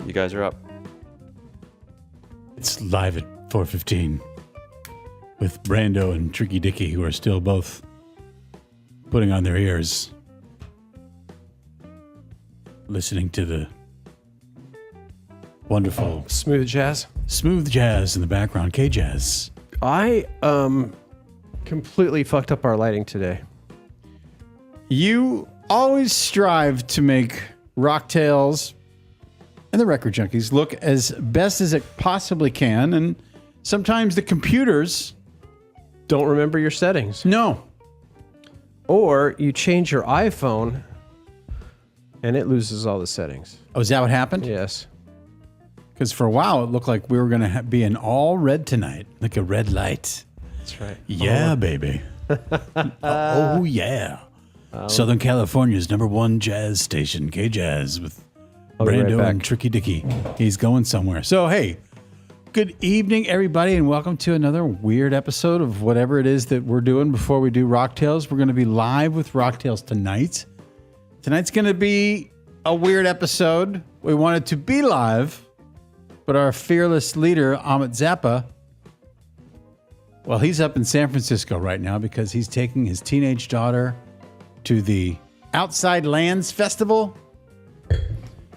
You guys are up. It's live at 4:15 with Brando and Tricky Dicky, who are still both putting on their ears, listening to the wonderful Smooth jazz. smooth jazz in the background, K-Jazz. I completely fucked up our lighting today. You always strive to make Rocktails and the Record Junkies look as best as it possibly can, and sometimes the computers Don't remember your settings. no. Or you change your iPhone and it loses all the settings. Oh, is that what happened? Yes. Because for a while it looked like we were going to be in all red tonight, like a red light. That's right. Yeah, baby. Oh, yeah. Southern California's #1 jazz station, K-Jazz, with I'll be right Brando back. and Tricky Dicky. He's going somewhere. So, hey, good evening, everybody, and welcome to another weird episode of whatever it is that we're doing before we do Rocktails. We're going to be live with Rocktails tonight. Tonight's going to be a weird episode. We wanted to be live, but our fearless leader, Amit Zappa, well, he's up in San Francisco right now because he's taking his teenage daughter to the Outside Lands Festival,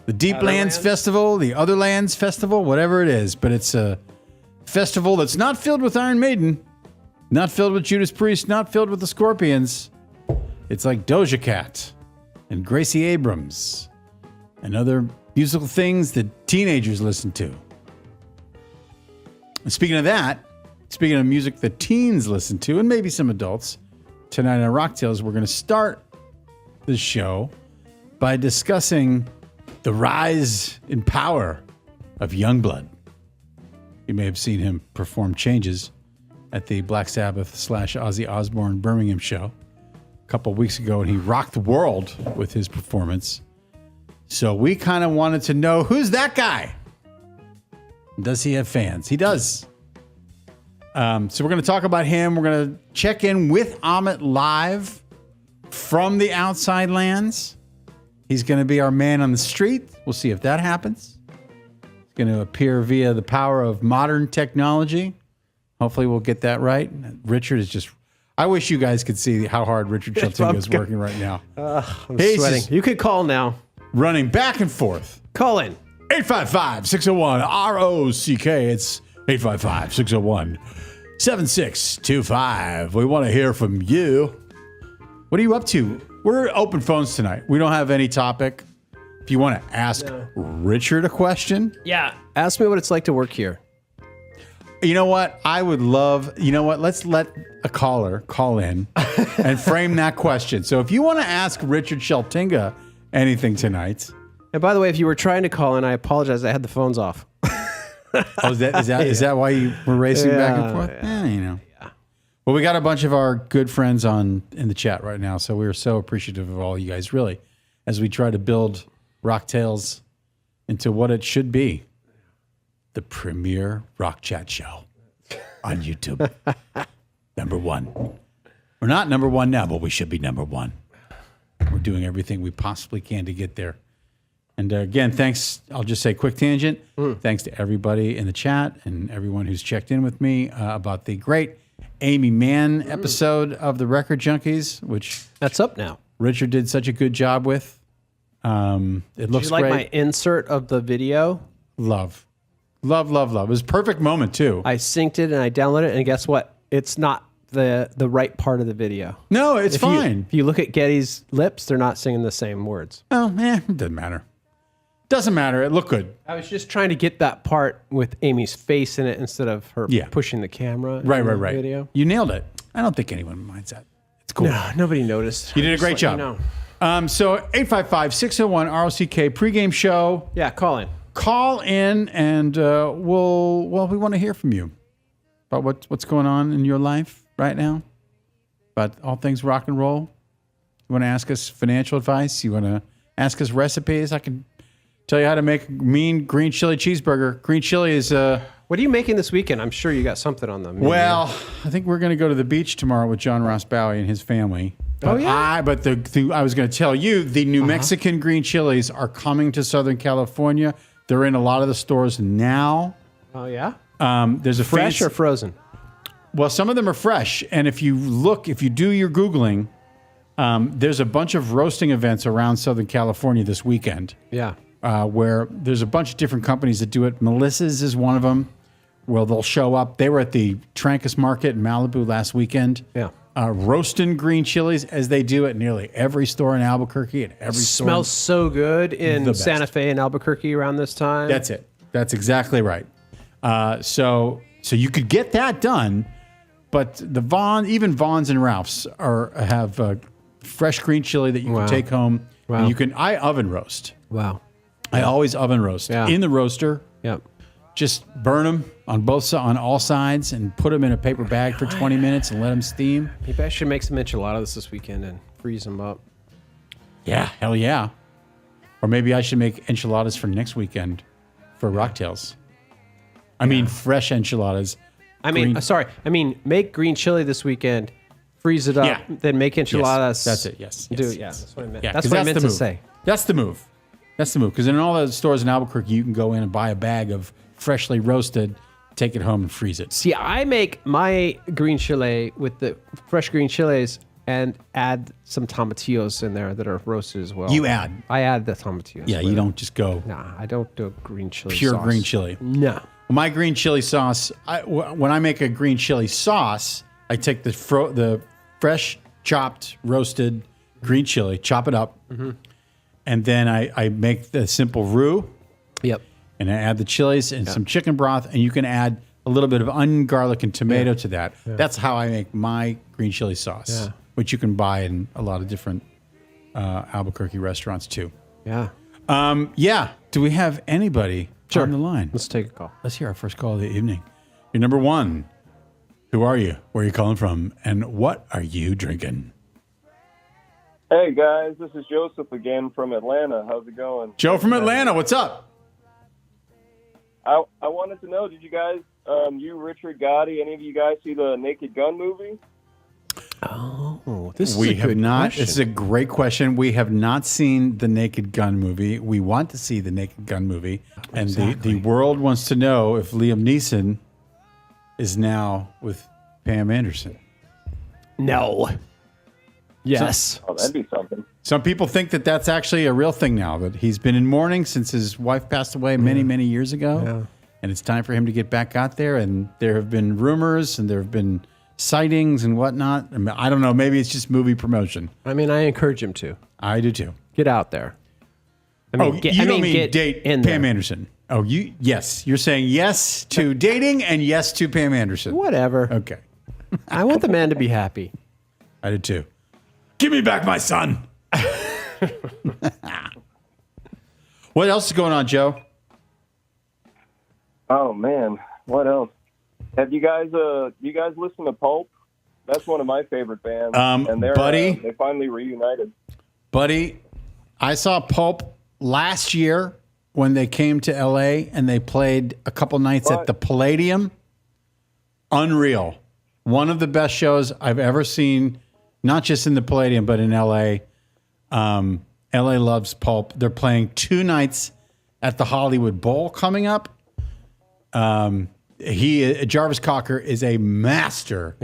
the Deep Lands Festival, the Other Lands Festival, whatever it is. But it's a festival that's not filled with Iron Maiden, not filled with Judas Priest, not filled with the Scorpions. It's like Doja Cat and Gracie Abrams and other musical things that teenagers listen to. And speaking of that, speaking of music that teens listen to, and maybe some adults, tonight on Rocktails, we're going to start the show by discussing the rise in power of Youngblood. You may have seen him perform Changes at the Black Sabbath / Ozzy Osbourne Birmingham show a couple of weeks ago, and he rocked the world with his performance. So we kind of wanted to know, who's that guy? Does he have fans? He does. So we're going to talk about him. We're going to check in with Amit live from the Outside Lands. He's going to be our man on the street. We'll see if that happens. He's going to appear via the power of modern technology. Hopefully we'll get that right. Richard is just... I wish you guys could see how hard Richard Cheltinga is working right now. I'm He's sweating. just You could call now. running back and forth. Call in. 855-601-ROCK. It's 855-601-7625. We want to hear from you. What are you up to? We're open phones tonight. We don't have any topic. If you want to ask Richard a question, Yeah. Ask me what it's like to work here. you know what? I would love, you know what? Let's let a caller call in and frame that question. So if you want to ask Richard Cheltinga anything tonight. And by the way, if you were trying to call in, I apologize. I had the phones off. Oh, is that why you were racing back and forth? You know. Well, we got a bunch of our good friends in the chat right now, so we're so appreciative of all you guys, really, as we try to build Rocktails into what it should be, the premier rock chat show on YouTube. #1. We're not #1 now, but we should be #1. We're doing everything we possibly can to get there. And again, thanks. I'll just say quick tangent. Thanks to everybody in the chat and everyone who's checked in with me about the great Amy Mann episode of the Record Junkies, which That's up now. Richard did such a good job with. It Did looks you like great. my insert of the video? Love. Love, love, love. It was a perfect moment, too. I synced it and I downloaded it, and guess what? It's not the right part of the video. No, it's fine. If you look at Getty's lips, they're not singing the same words. Well, it doesn't matter. Doesn't matter. It looked good. I was just trying to get that part with Amy's face in it instead of her Yeah. pushing the camera. Right. in the Video. You nailed it. I don't think anyone minds that. It's cool. No, nobody noticed. You did a Just great let job. you know. So 855-601-ROCK pregame show. Yeah, call in. Call in and we want to hear from you about what's going on in your life right now, about all things rock and roll. You want to ask us financial advice? You want to ask us recipes? I can tell you how to make a mean green chili cheeseburger. Green chili is What are you making this weekend? I'm sure you got something on the menu. well, I think we're going to go to the beach tomorrow with John Ross Bowie and his family. But Oh, yeah? I was going to tell you, the New Mexican green chilies are coming to Southern California. They're in a lot of the stores now. Oh yeah. There's a Fresh or frozen? Well, some of them are fresh, and if you do your Googling, there's a bunch of roasting events around Southern California this weekend. Yeah. Where there's a bunch of different companies that do it. Melissa's is one of them. Well, they'll show up. They were at the Trancas Market in Malibu last weekend. Yeah. Roasting green chilies as they do at nearly every store in Albuquerque and every store. Smells so good The in best. Santa Fe and Albuquerque around this time. That's it. That's exactly right. So you could get that done, but even Vaughn's and Ralph's have fresh green chili that you can take home. Wow. And I oven roast. Wow. I always oven roast in the roaster. Yep. Just burn them on all sides and put them in a paper bag for 20 minutes and let them steam. Maybe I should make some enchiladas this weekend and freeze them up. Yeah, hell yeah. Or maybe I should make enchiladas for next weekend for Rocktails. I mean, fresh enchiladas. Make green chili this weekend, freeze it up, then make enchiladas. Yes, that's it. Yes. Do it. Yeah, that's what I meant. Yeah, that's what I meant the to move. say. That's the move. That's the move. Because in all the stores in Albuquerque, you can go in and buy a bag of freshly roasted, take it home and freeze it. See, I make my green chili with the fresh green chilies and add some tomatillos in there that are roasted as well. I add the tomatillos. Yeah, you don't just go Nah, I don't do green chili pure sauce. green chili. No. My green chili sauce, when I make a green chili sauce, I take the fresh chopped roasted green chili, chop it up, and then I make the simple roux. Yep. And I add the chilies and some chicken broth, and you can add a little bit of onion, garlic, and tomato to that. Yeah. That's how I make my green chili sauce, which you can buy in a lot of different Albuquerque restaurants too. Yeah. Do we have anybody on the line? Let's take a call. Let's hear our first call of the evening. You're number one. Who are you? Where are you calling from? And what are you drinking? Hey, guys. This is Joseph again from Atlanta. How's it going? Joe from Atlanta. What's up? I wanted to know, did you guys, Richard Gotti, any of you guys see the Naked Gun movie? Oh, this is We a have good not. question. This is a great question. We have not seen the Naked Gun movie. We want to see the Naked Gun movie. And the world wants to know if Liam Neeson is now with Pam Anderson. No. Yes. Oh, that'd be something. Some people think that that's actually a real thing now, that he's been in mourning since his wife passed away many, many years ago. Yeah. And it's time for him to get back out there. And there have been rumors and there have been sightings and whatnot. I mean, I don't know. Maybe it's just movie promotion. I mean, I encourage him to. I do too. Get out there. I mean, you don't mean get date in Pam there. Anderson. Oh, yes. You're saying yes to dating and yes to Pam Anderson. Whatever. Okay. I want the man to be happy. I did too. Give me back my son. What else is going on, Joe? Oh, man. What else? Have you guys listen to Pulp? That's one of my favorite bands. And they're, buddy. They finally reunited. Buddy, I saw Pulp last year when they came to LA and they played a couple nights at the Palladium. Unreal. One of the best shows I've ever seen, not just in the Palladium, but in LA. LA loves Pulp. They're playing 2 nights at the Hollywood Bowl coming up. Jarvis Cocker is a master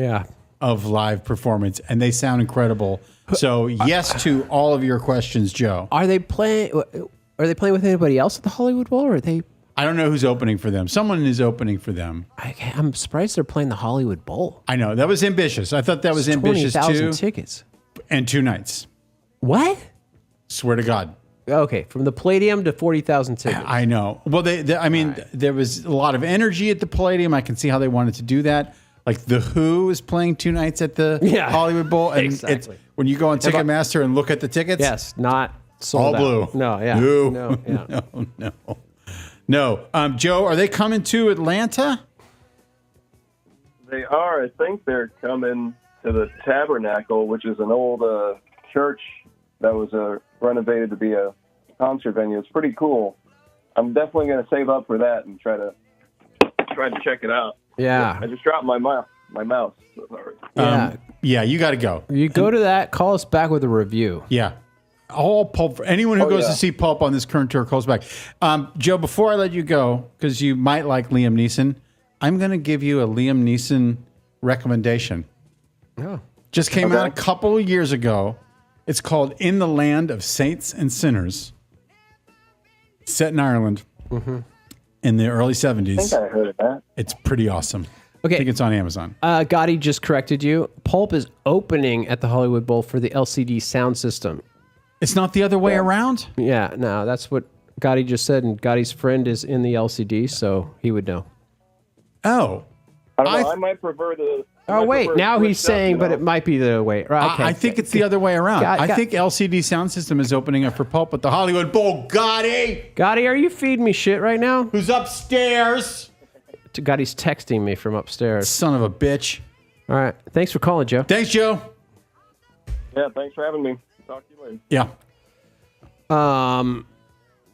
of live performance, and they sound incredible. So yes to all of your questions, Joe. Are they playing with anybody else at the Hollywood Bowl, or are they? I don't know who's opening for them. Someone is opening for them. I'm surprised they're playing the Hollywood Bowl. I know. That was ambitious. I thought that was ambitious 20,000 too. tickets. And 2 nights. What? Swear to God. Okay, from the Palladium to 40,000 tickets. I know. Well, there was a lot of energy at the Palladium. I can see how they wanted to do that. Like The Who is playing 2 nights at the Hollywood Bowl. And Exactly. when you go on Ticketmaster and look at the tickets. Yes, not sold all out. blue. No, yeah. No, yeah. No. Joe, are they coming to Atlanta? They are. I think they're coming to the Tabernacle, which is an old church that was renovated to be a concert venue. It's pretty cool. I'm definitely going to save up for that and try to check it out. Yeah. I just dropped my mouse. So sorry. Yeah. Yeah, you got to go. You go to that, call us back with a review. Yeah. all Pulp. Anyone who goes yeah. to see Pulp on this current tour calls back. Joe, before I let you go, because you might like Liam Neeson, I'm going to give you a Liam Neeson recommendation. Oh. Just came out a couple of years ago. It's called In the Land of Saints and Sinners. Set in Ireland in the early 70s. I think I heard of that. It's pretty awesome. Okay. I think it's on Amazon. Gotti just corrected you. Pulp is opening at the Hollywood Bowl for the LCD sound system. It's not the other way around? Yeah, no, that's what Gotti just said, and Gotti's friend is in the LCD, so he would know. Oh. I don't know. I might prefer the. I Oh, might wait, prefer now switch he's up, saying, you but know? it might be the way. Right, okay. I think it's the other way around. I think LCD Sound System is opening up for Pulp at the Hollywood Bowl. Gotti! Gotti, are you feeding me shit right now? Who's upstairs? Gotti's texting me from upstairs. Son of a bitch. All right, thanks for calling, Joe. Thanks, Joe. Yeah, thanks for having me. Talk to you later. Yeah.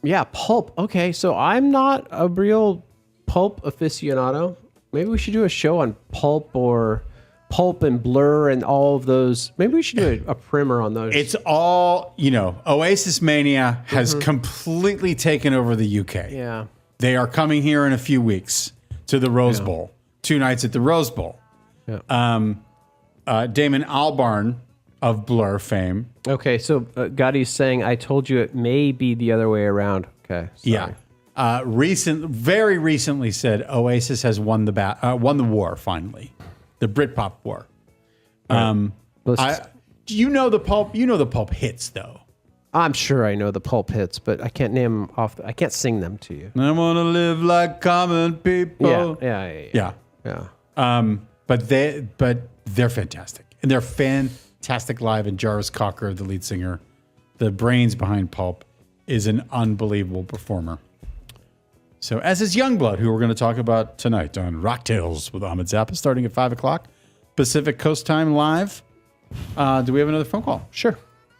Yeah, Pulp. Okay, so I'm not a real Pulp aficionado. Maybe we should do a show on Pulp or Pulp and Blur and all of those. Maybe we should do a primer on those. It's all, Oasis Mania has completely taken over the UK. yeah. They are coming here in a few weeks to the Rose Bowl. 2 nights at the Rose Bowl. Yeah. Damon Albarn of Blur fame. Okay, so Gotti's saying, I told you it may be the other way around. Okay. Sorry. Yeah. Very recently said Oasis has won the war finally, the Britpop war. You know the Pulp hits though. I'm sure I know the Pulp hits, but I can't name them off. I can't sing them to you. I want to live like common people. Yeah. But they're fantastic, and they're fantastic live. And Jarvis Cocker, the lead singer, the brains behind Pulp, is an unbelievable performer. So, as is Youngblood, who we're going to talk about tonight on Rock Tales with Ahmed Zappa, starting at 5:00 Pacific Coast time live. Do we have another phone call? Sure.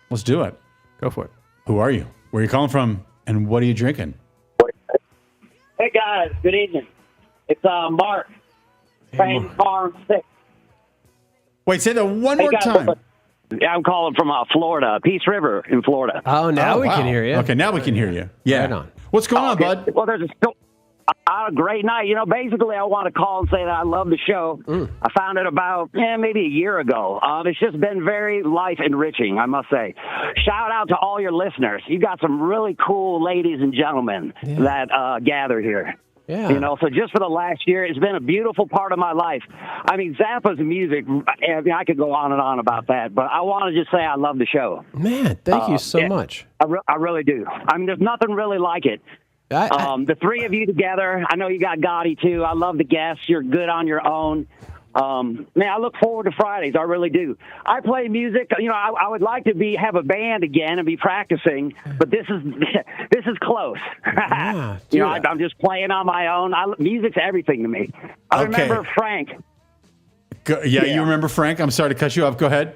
Let's do it. Go for it. Who are you? Where are you calling from? And what are you drinking? Hey guys, good evening. It's Mark, Train Farm 6. Wait, say that one more guys, time. Yeah, I'm calling from Florida, Peace River in Florida. Oh, now we wow. can hear you. Okay, now we can hear you. Yeah. Right on. What's going on, Okay. bud? Well, there's a great night. Basically, I want to call and say that I love the show. I found it about maybe a year ago. It's just been very life enriching, I must say. Shout out to all your listeners. You got some really cool ladies and gentlemen that gather here. Yeah. So just for the last year, it's been a beautiful part of my life. I mean, Zappa's music, I could go on and on about that, but I want to just say I love the show. Man, thank you so much. I really do. I mean, there's nothing really like it. The three of you together, I know you got Gotti too. I love the guests. You're good on your own. Man, I look forward to Fridays. I really do. I play music. I would like to have a band again and be practicing, but this is close. I'm just playing on my own. Music's everything to me. I remember Frank. You remember Frank? I'm sorry to cut you off. Go ahead.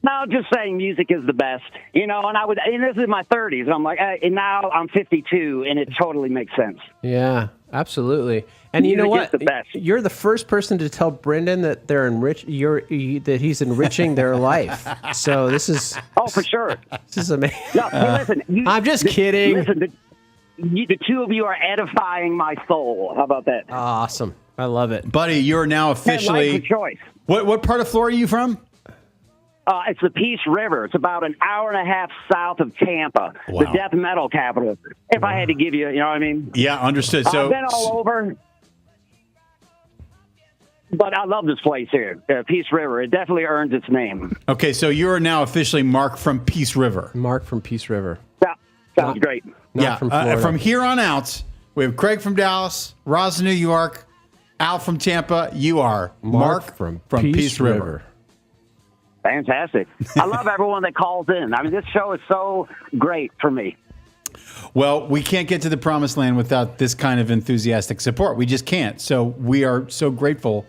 No, just saying music is the best, and this is my 30s, and I'm like, and now I'm 52, and it totally makes sense. Yeah, absolutely. And you know Music is what? the best. You're the first person to tell Brendan that that he's enriching their life. So this is for sure. This is amazing. No, listen, I'm just kidding. Listen, the two of you are edifying my soul. How about that? Awesome. I love it. Buddy, you're now officially... Life's a choice. What part of Florida are you from? It's the Peace River. It's about an hour and a half south of Tampa, the death metal capital. If I had to give you, you know what I mean? Yeah, understood. So I've been all over, but I love this place here, Peace River. It definitely earns its name. Okay, so you're now officially Mark from Peace River. Mark from Peace River. Yeah, sounds great. Not from Florida. From here on out, we have Craig from Dallas, Roz in New York, Al from Tampa. You are Mark from Peace River. Fantastic. I love everyone that calls in. I mean, this show is so great for me. Well, we can't get to the promised land without this kind of enthusiastic support. We just can't. So we are so grateful,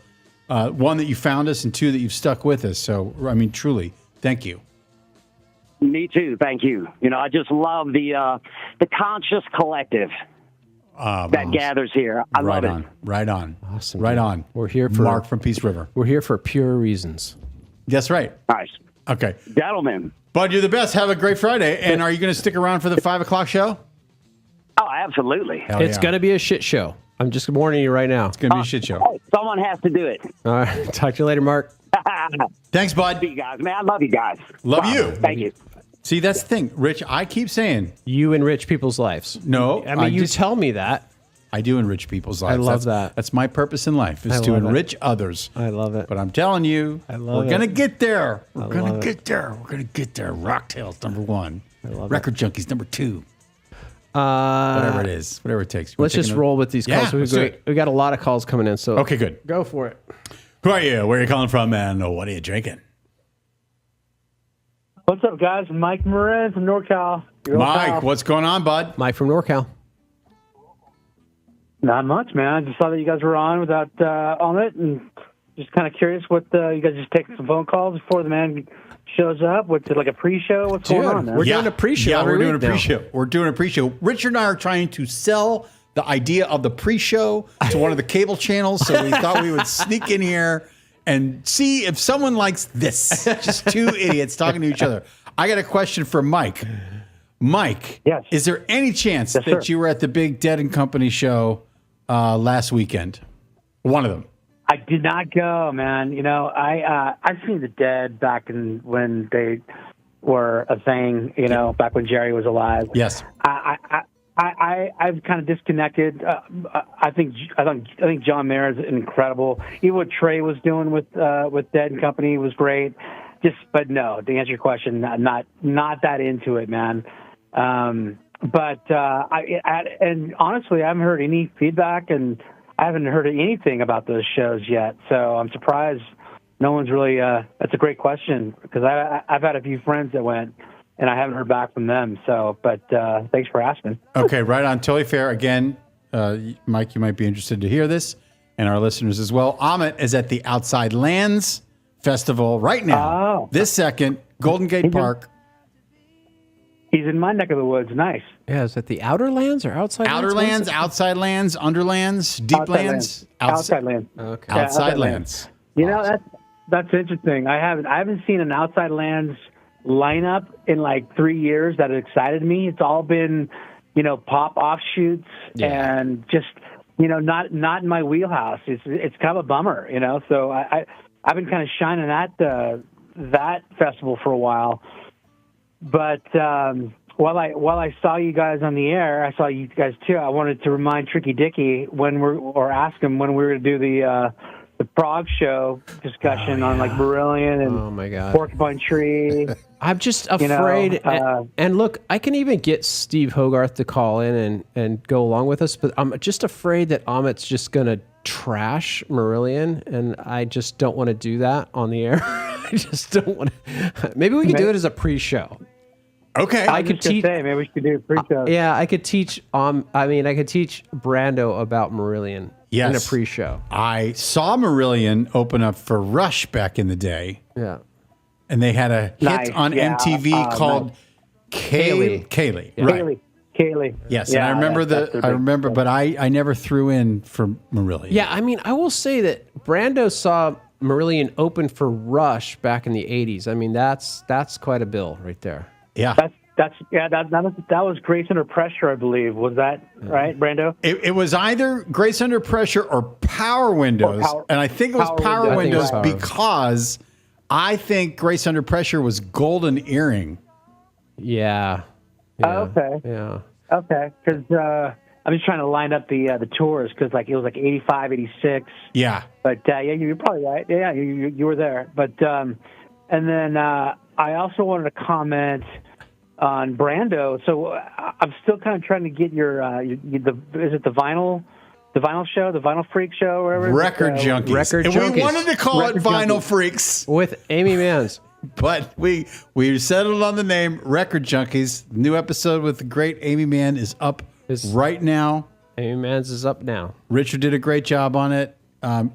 one, that you found us, and two, that you've stuck with us. So, I mean, truly, thank you. Me too. Thank you. I just love the conscious collective that gathers here. I love it. Right on. Awesome. Right on. We're here for Mark from Peace River. We're here for pure reasons. That's right. Nice. Okay. Gentlemen, Bud, you're the best. Have a great Friday. And are you going to stick around for the 5 o'clock show? Oh, absolutely. Hell It's yeah. going to be a shit show. I'm just warning you right now. It's going to be a shit show. Hey, someone has to do it. All right. Talk to you later, Mark. Thanks, Bud. You guys, man, I love you guys. Love you. Thank you. See, that's the thing. Rich, I keep saying, You enrich people's lives. no. I mean, you tell me that. I do enrich people's lives. love That's, that. That's my purpose in life, is I to love it. enrich others. I love it. But I'm telling you, love we're going to it. get there. We're going love to it. get there. We're going to get there. Rocktails, number 1. love Record Junkies, number 2. Whatever it is. Whatever it takes. You wanna Let's take just another- roll with these calls. Yeah, let's do it. We got a lot of calls coming in. So Okay, good. go for it. Who are you? Where are you calling from, and what are you drinking? What's up, guys? Mike Moran from NorCal. Your old Mike, pal. what's going on, bud? Mike from NorCal. Not much, man. I just saw that you guys were on without on it, and just kind of curious what you guys just taking some phone calls before the man shows up. What's it like a pre-show? What's going on, man? we're doing a pre-show Yeah, every we're doing a week now. pre-show. We're doing a pre-show. Richard and I are trying to sell the idea of the pre-show to one of the cable channels, so we thought we would sneak in here and see if someone likes this. Just two idiots talking to each other. I got a question for Mike. Mike, Yes. is there any chance Yes, that sir. you were at the big Dead and Company show last weekend? One of them. I did not go, man. You know, I've seen the Dead back in when they were a thing. You know, back when Jerry was alive. Yes. I've kind of disconnected. I think John Mayer is incredible. Even what Trey was doing with Dead and Company was great. But no, to answer your question, not that into it, man. And honestly, I haven't heard any feedback, and I haven't heard anything about those shows yet. So I'm surprised no one's really. That's a great question, because I've had a few friends that went, and I haven't heard back from them. So, but thanks for asking. Okay, right on. Totally fair. Again, Mike, you might be interested to hear this, and our listeners as well. Amit is at the Outside Lands Festival right now. Oh. This second, Golden Gate Park. He's in my neck of the woods. Nice. Yeah, is it the Outer Lands or Outside Outer Lands? lands, outside lands, underlands, deep lands, Outside lands. Okay. Yeah, outside lands. You know, that's interesting. I haven't seen an Outside Lands lineup in like 3 years that excited me. It's all been, you know, pop offshoots and just, you know, not in my wheelhouse. It's kind of a bummer, you know. So I've been kind of shining that festival for a while. But while I saw you guys on the air, I saw you guys too. I wanted to remind Tricky Dicky ask him when we were going to do the Prague show discussion on like Marillion and Oh my God. Porcupine Tree. I'm just You know, afraid. And look, I can even get Steve Hogarth to call in and go along with us, but I'm just afraid that Amit's just going to trash Marillion, and I just don't want to do that on the air. I just don't want to. Maybe we could do it as a pre-show. Okay. I could teach. Maybe we should do a pre-show. Yeah, I could teach. I could teach Brando about Marillion in a Yes. pre-show. I saw Marillion open up for Rush back in the day, Yeah. and they had a hit Nice, on yeah. MTV called Kaylee. Right. Kaylee. Yes, Yeah, and I that's their big remember, but I never threw in for Marillion. Yeah, I mean, I will say that Brando saw Marillion open for Rush back in the 80s. I mean, that's quite a bill right there. Yeah. That was Grace Under Pressure, I believe. Was that right, Brando? It was either Grace Under Pressure or Power Windows. And I think it was Power Power Windows. Windows I think it was Power. because I think Grace Under Pressure was Golden Earring. Yeah. Oh, okay. Yeah. Okay, because I'm just trying to line up the tours, because like it was like 85, 86. Yeah. But yeah, you're probably right. Yeah, you were there. But and then I also wanted to comment on Brando. So I'm still kind of trying to get your is it the vinyl show, the Vinyl Freak show, or whatever? Record Junkies. Record and Junkies. we wanted to call it Record Vinyl Junkies. Freaks, With Amy Manns. but we settled on the name Record Junkies. The new episode with the great Amy Mann is up right now. Amy Manns is up now. Richard did a great job on it.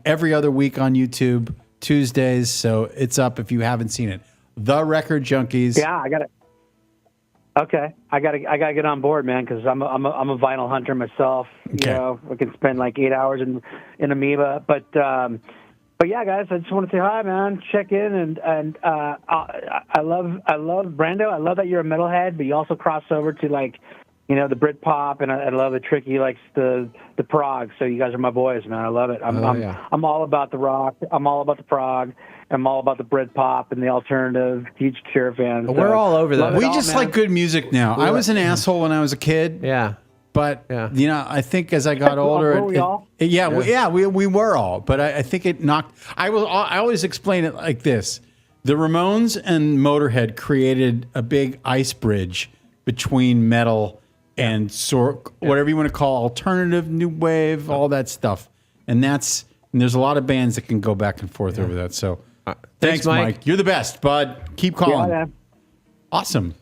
Every other week on YouTube, Tuesdays. So it's up if you haven't seen it. The Record Junkies. Yeah, I got it. Okay, I gotta get on board, man, because I'm a vinyl hunter myself. Okay. You know, I can spend like 8 hours in Amoeba, but But yeah, guys, I just want to say hi, man. Check in, and I love Brando. I love that you're a metalhead, but you also cross over to like, you know, the Britpop, and I love that Tricky likes the prog. So you guys are my boys, man. I love it. I'm all about the rock. I'm all about the prog. I'm all about the Britpop and the alternative. Huge Cure fan. So we're all over that. We just like good music now. I was an asshole when I was a kid. Yeah. But, you know, I think as I got older, Were we all? we were all. But I think it knocked. I always explain it like this: the Ramones and Motorhead created a big ice bridge between metal and whatever you want to call alternative, new wave, all that stuff. And there's a lot of bands that can go back and forth over that. So thanks, Mike. You're the best, bud. Keep calling. Yeah, Awesome.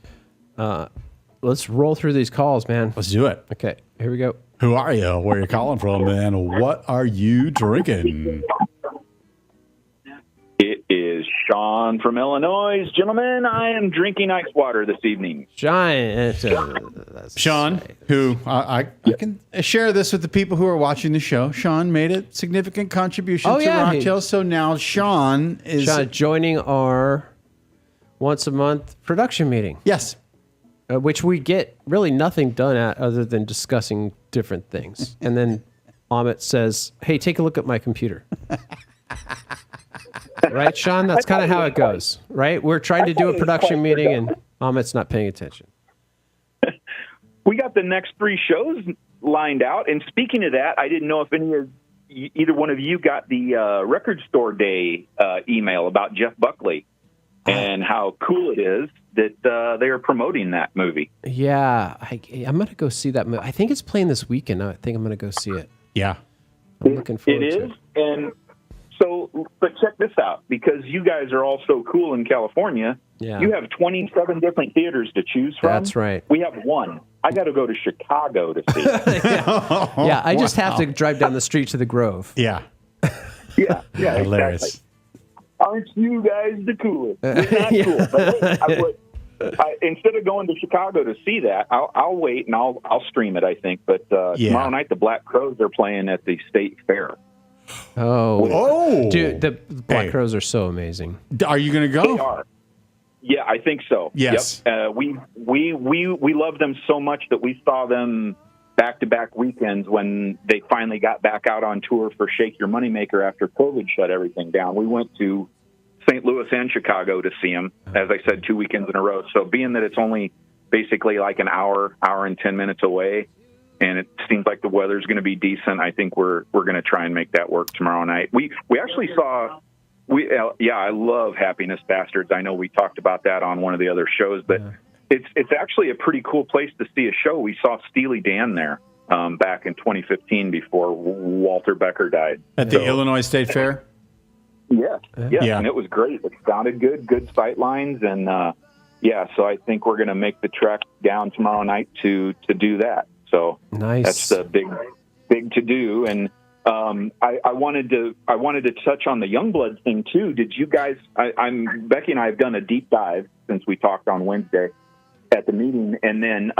Let's roll through these calls, man. Let's do it. Okay, here we go. Who are you? Where are you calling from, man? What are you drinking? It is Sean from Illinois. Gentlemen, I am drinking ice water this evening. Giant. Sean, who I can share this with the people who are watching the show. Sean made a significant contribution to Rock Tales, so now Sean is joining our once a month production meeting. Yes. Which we get really nothing done at other than discussing different things. And then Amit says, hey, take a look at my computer. Right, Sean? That's kind of how it goes, right? We're trying to do a production meeting and Amit's not paying attention. We got the next 3 shows lined out. And speaking of that, I didn't know if either one of you got the Record Store Day email about Jeff Buckley and how cool it is that they are promoting that movie. Yeah, I'm going to go see that movie. I think it's playing this weekend. I think I'm going to go see it. Yeah. I'm looking forward to it. It is, and so, but check this out, because you guys are all so cool in California, you have 27 different theaters to choose from. That's right. We have one. I got to go to Chicago to see it. Yeah, I just have to drive down the street to the Grove. Yeah. Yeah, Hilarious. Exactly. Aren't you guys the coolest? You're not cool. But instead of going to Chicago to see that, I'll wait and I'll stream it, I think. But tomorrow night, the Black Crowes are playing at the State Fair. Oh, dude, the Black Crowes are so amazing. Are you going to go? They are. Yeah, I think so. Yes. Yep. We love them so much that we saw them back-to-back weekends when they finally got back out on tour for Shake Your Moneymaker after COVID shut everything down. We went to St. Louis and Chicago to see them, as I said, 2 weekends in a row. So being that it's only basically like an hour and 10 minutes away, and it seems like the weather's going to be decent, I think we're going to try and make that work tomorrow night. We actually saw, I love Happiness Bastards. I know we talked about that on one of the other shows, but it's actually a pretty cool place to see a show. We saw Steely Dan there back in 2015 before Walter Becker died. At the Illinois State Fair? Yeah, and it was great. It sounded good sight lines, and so I think we're going to make the trek down tomorrow night to do that. So nice. That's the big to do. And I wanted to touch on the Youngblood thing too. Did you guys? Becky and I have done a deep dive since we talked on Wednesday at the meeting, and then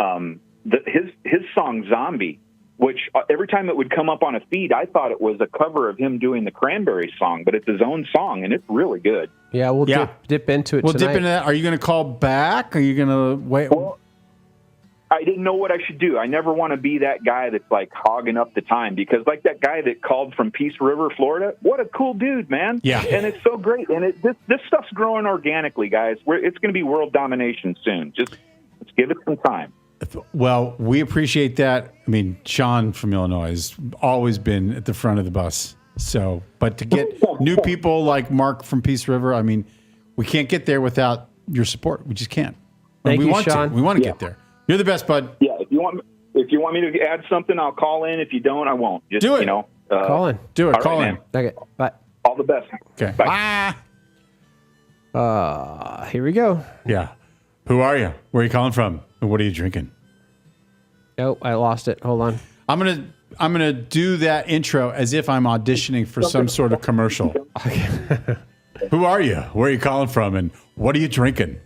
his song "Zombie," which every time it would come up on a feed, I thought it was a cover of him doing the Cranberries song, but it's his own song, and it's really good. Yeah, we'll dip into it. We'll tonight. dip into that. Are you going to call back? Are you going to wait? Well, I didn't know what I should do. I never want to be that guy that's like hogging up the time, because like that guy that called from Peace River, Florida, what a cool dude, man. Yeah. And it's so great. And this stuff's growing organically, guys. It's going to be world domination soon. Just let's give it some time. Well, we appreciate that. I mean, Sean from Illinois has always been at the front of the bus. So, but to get new people like Mark from Peace River, I mean, we can't get there without your support. We just can't. Thank you, Sean. We want to get there. You're the best, bud. Yeah, if you want me to add something, I'll call in. If you don't, I won't. Just do it. Call in. Do it. All Call right, in. man. Okay. Bye. All the best. Okay. Bye. Here we go. Yeah. Who are you? Where are you calling from? And what are you drinking? Oh, I lost it. Hold on. I'm gonna do that intro as if I'm auditioning for some sort of commercial. Who are you? Where are you calling from? And what are you drinking?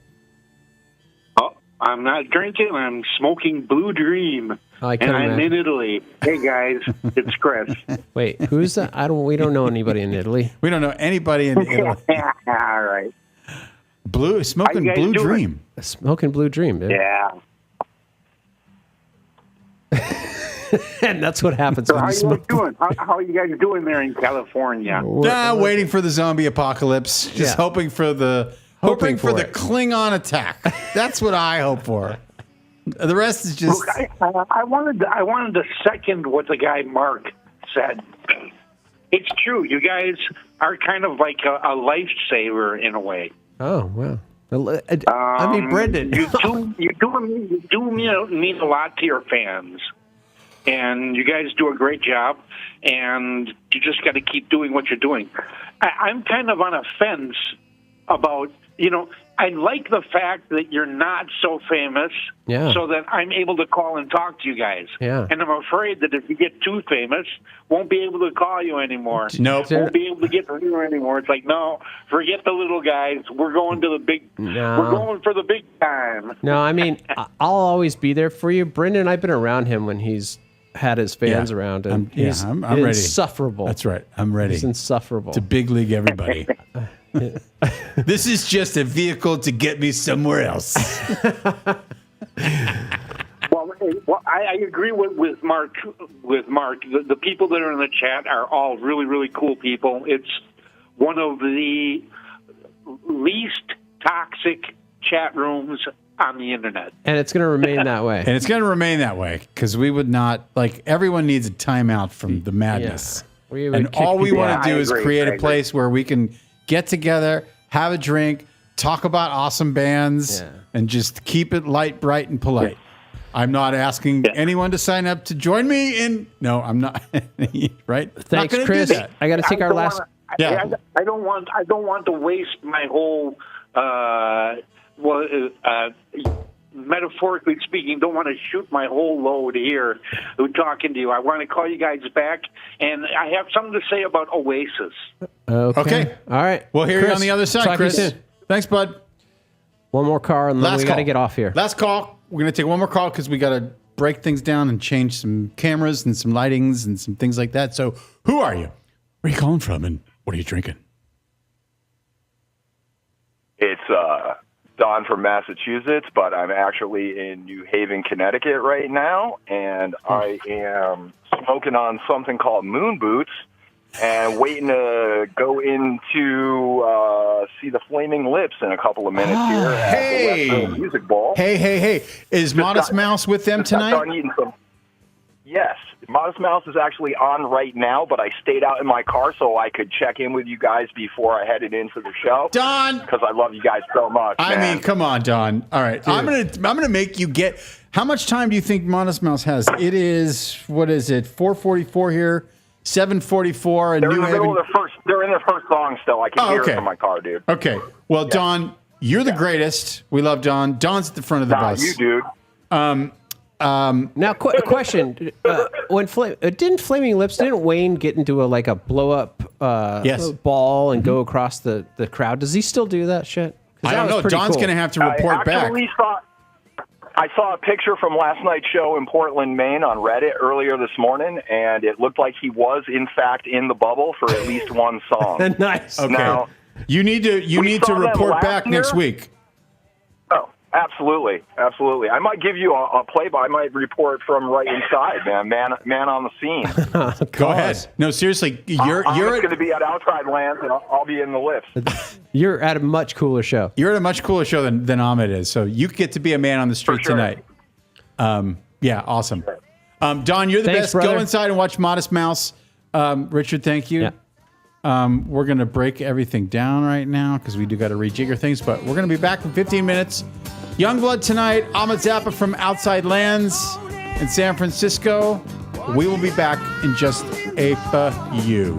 I'm not drinking. I'm smoking Blue Dream. I and can I'm imagine. in Italy. Hey, guys, it's Chris. Wait, who's that? We don't know anybody in Italy. We don't know anybody in Italy. All right. Smoking How you guys Blue doing? Dream. Smoking Blue Dream, dude. Yeah. And that's what happens So when how you you smoke. guys doing? How are you guys doing there in California? Waiting for the zombie apocalypse. Just Yeah. hoping for the Hoping for for the it. Klingon attack. That's what I hope for. The rest is just Look, I wanted to second what the guy Mark said. It's true. You guys are kind of like a lifesaver in a way. Oh, wow. I mean, Brendan. You do mean a lot to your fans, and you guys do a great job. And you just got to keep doing what you're doing. I'm kind of on a fence about, I like the fact that you're not so famous, Yeah. so that I'm able to call and talk to you guys. Yeah. And I'm afraid that if you get too famous, won't be able to call you anymore. Nope. Won't be able to get to you anymore. It's like, no, forget the little guys. We're going to the big. No. We're going for the big time. No, I mean, I'll always be there for you. Brendan, I've been around him when he's had his fans Yeah. around, and I'm ready. insufferable. That's right. I'm ready. He's insufferable. To big league everybody. This is just a vehicle to get me somewhere else. Well, I agree with Mark. The people that are in the chat are all really, really cool people. It's one of the least toxic chat rooms on the internet. And it's going to remain that way. And it's going to remain that way because we would not, everyone needs a timeout from the madness. Yeah. We would And kick all we people want out. to do I is agree. create I a agree. place where we can get together, have a drink, talk about awesome bands, Yeah. and just keep it light, bright, and polite. I'm not asking anyone to sign up to join me in. No, I'm not. Right? Not Thanks, gonna do Chris. that. I got to take our last. Yeah. I don't want to waste my whole. Metaphorically speaking, don't want to shoot my whole load here talking to you. I want to call you guys back, and I have something to say about Oasis. Okay. All right. We'll hear you Chris, on the other side, talk to you Chris. soon. Thanks, bud. One more car, and then Last we got to call. get off here. Last call. We're going to take one more call because we got to break things down and change some cameras and some lightings and some things like that. So, who are you? Where are you calling from? And what are you drinking? It's Don from Massachusetts, but I'm actually in New Haven, Connecticut right now, and I am smoking on something called Moon Boots and waiting to go into see the Flaming Lips in a couple of minutes here at hey. the West Music Bowl. Hey. Is Modest got- Mouse with them Just got tonight? done eating some. Yes, Modest Mouse is actually on right now, but I stayed out in my car so I could check in with you guys before I headed into the show. Don! Because I love you guys so much. I man. mean, come on, Don. All right. I'm gonna make you get. How much time do you think Modest Mouse has? It is, what is it, 4:44 here, 7:44 in They're New in the middle Haven. of their first. They're in their first song still. I can hear okay. it from my car, dude. Okay. Well, Don, you're the greatest. We love Don. Don's at the front of the Nah, bus. you, dude. Now, question: when didn't Flaming Lips? Didn't Wayne get into a blow up Yes. ball and go across the crowd? Does he still do that shit? 'Cause I that don't was know. pretty Don's cool. going to have to report back. I saw a picture from last night's show in Portland, Maine on Reddit earlier this morning, and it looked like he was, in fact, in the bubble for at least one song. Nice. Okay. Now, you need to saw them report last back next year. week. Oh, absolutely. Absolutely. I might give you a play-by. I might report from right inside, man on the scene. Go ahead. No, seriously, you're I'm going to be at Outside Lands, and I'll be in the lifts. You're at a much cooler show. You're at a much cooler show than Ahmed is. So you get to be a man on the street sure. tonight. Yeah, awesome. Don, you're the Thanks, best. brother. Go inside and watch Modest Mouse. Richard, thank you. Yeah. We're going to break everything down right now because we do got to rejigger things, but we're going to be back in 15 minutes. Youngblood tonight, Ahmed Zappa from Outside Lands in San Francisco. We will be back in just a few.